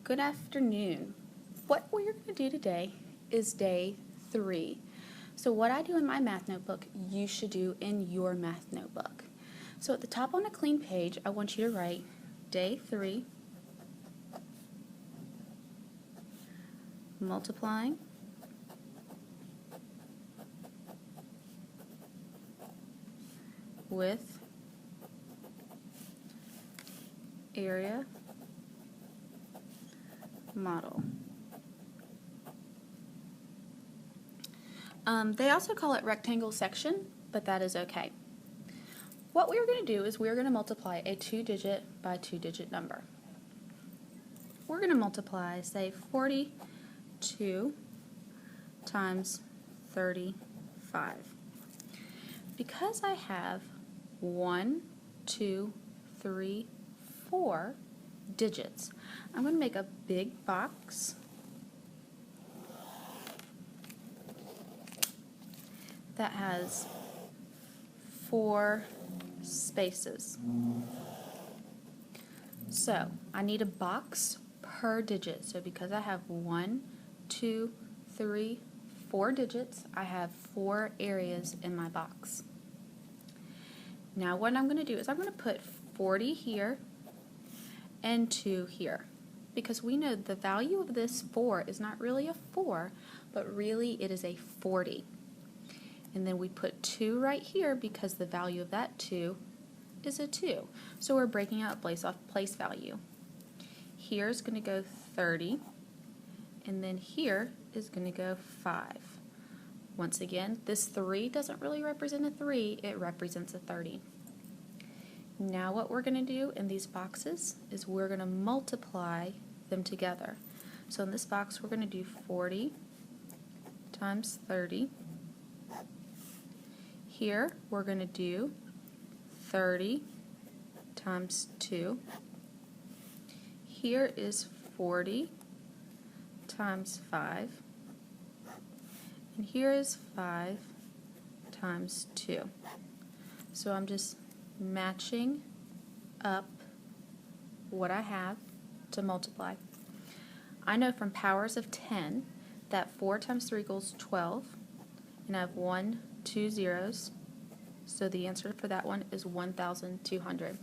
Good afternoon. What we're going to do today is day 3. So what I do in my math notebook, you should do in your math notebook. So at the top on a clean page, I want you to write day 3, multiplying with area model. They also call it rectangle section, but that is okay. What we're going to do is we're going to multiply a 2-digit by 2-digit number. We're going to multiply, say, 42 times 35. Because I have 1, 2, 3, 4 digits, I'm going to make a big box that has 4 spaces. So I need a box per digit. So because I have 1, 2, 3, 4 digits, I have 4 areas in my box. Now what I'm going to do is I'm going to put 40 here and 2 here, because we know the value of this 4 is not really a 4, but really it is a 40. And then we put 2 right here because the value of that 2 is a 2. So we're breaking out place value. Here is going to go 30, and then here is going to go 5. Once again, this 3 doesn't really represent a 3, it represents a 30. Now what we're going to do in these boxes is we're going to multiply them together. So in this box we're going to do 40 times 30. Here we're going to do 30 times 2. Here is 40 times 5. And here is 5 times 2. So I'm just matching up what I have to multiply. I know from powers of 10 that 4 times 3 equals 12, and I have 1, 2 zeros, so the answer for that one is 1,200.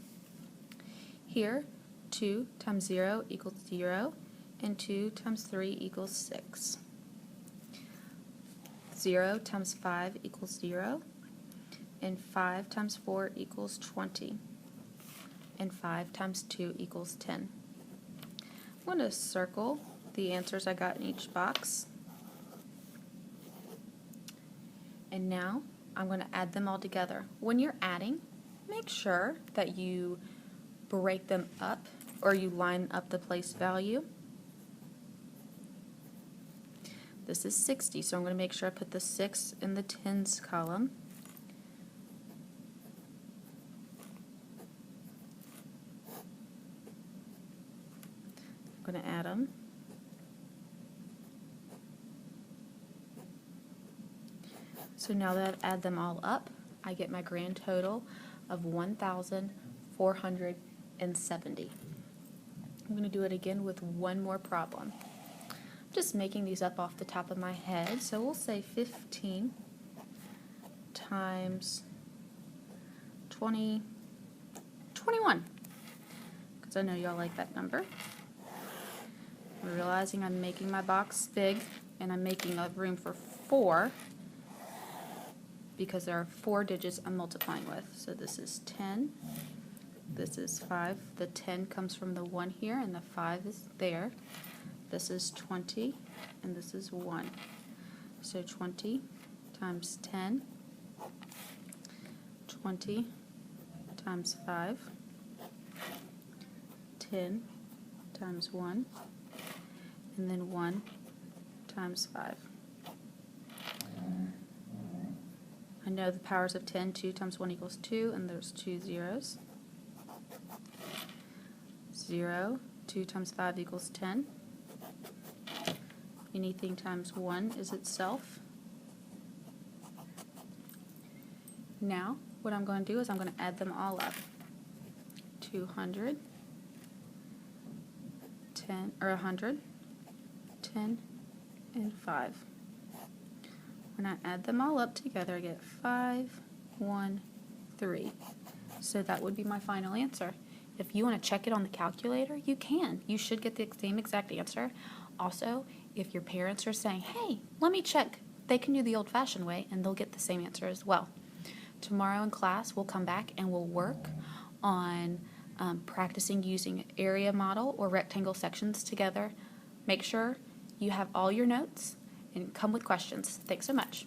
Here, 2 times 0 equals 0, and 2 times 3 equals 6. 0 times 5 equals 0, and 5 times 4 equals 20, and 5 times 2 equals 10. I'm going to circle the answers I got in each box. And now I'm going to add them all together. When you're adding, make sure that you break them up or you line up the place value. This is 60, so I'm going to make sure I put the 6 in the tens column. I'm going to add them. So now that I've added them all up, I get my grand total of 1,470. I'm going to do it again with one more problem. I'm just making these up off the top of my head, so we'll say 15 times 21, because I know y'all like that number. I'm realizing I'm making my box big, and I'm making a room for 4, because there are 4 digits I'm multiplying with. So this is 10, this is 5, the 10 comes from the 1 here, and the 5 is there. This is 20, and this is 1. So 20 times 10, 20 times 5, 10 times 1, and then 1 times 5. I know the powers of 10, 2 times 1 equals 2, and there's 2 zeros. 0, 2 times 5 equals 10. Anything times 1 is itself. Now, what I'm going to do is I'm going to add them all up. 200, 10, or 100, 10, and 5. When I add them all up together, I get 5, 1, 3. So that would be my final answer. If you want to check it on the calculator, you can. You should get the same exact answer. Also, if your parents are saying, hey, let me check, they can do the old-fashioned way, and they'll get the same answer as well. Tomorrow in class, we'll come back and we'll work on practicing using area model or rectangle sections together. Make sure you have all your notes and come with questions. Thanks so much.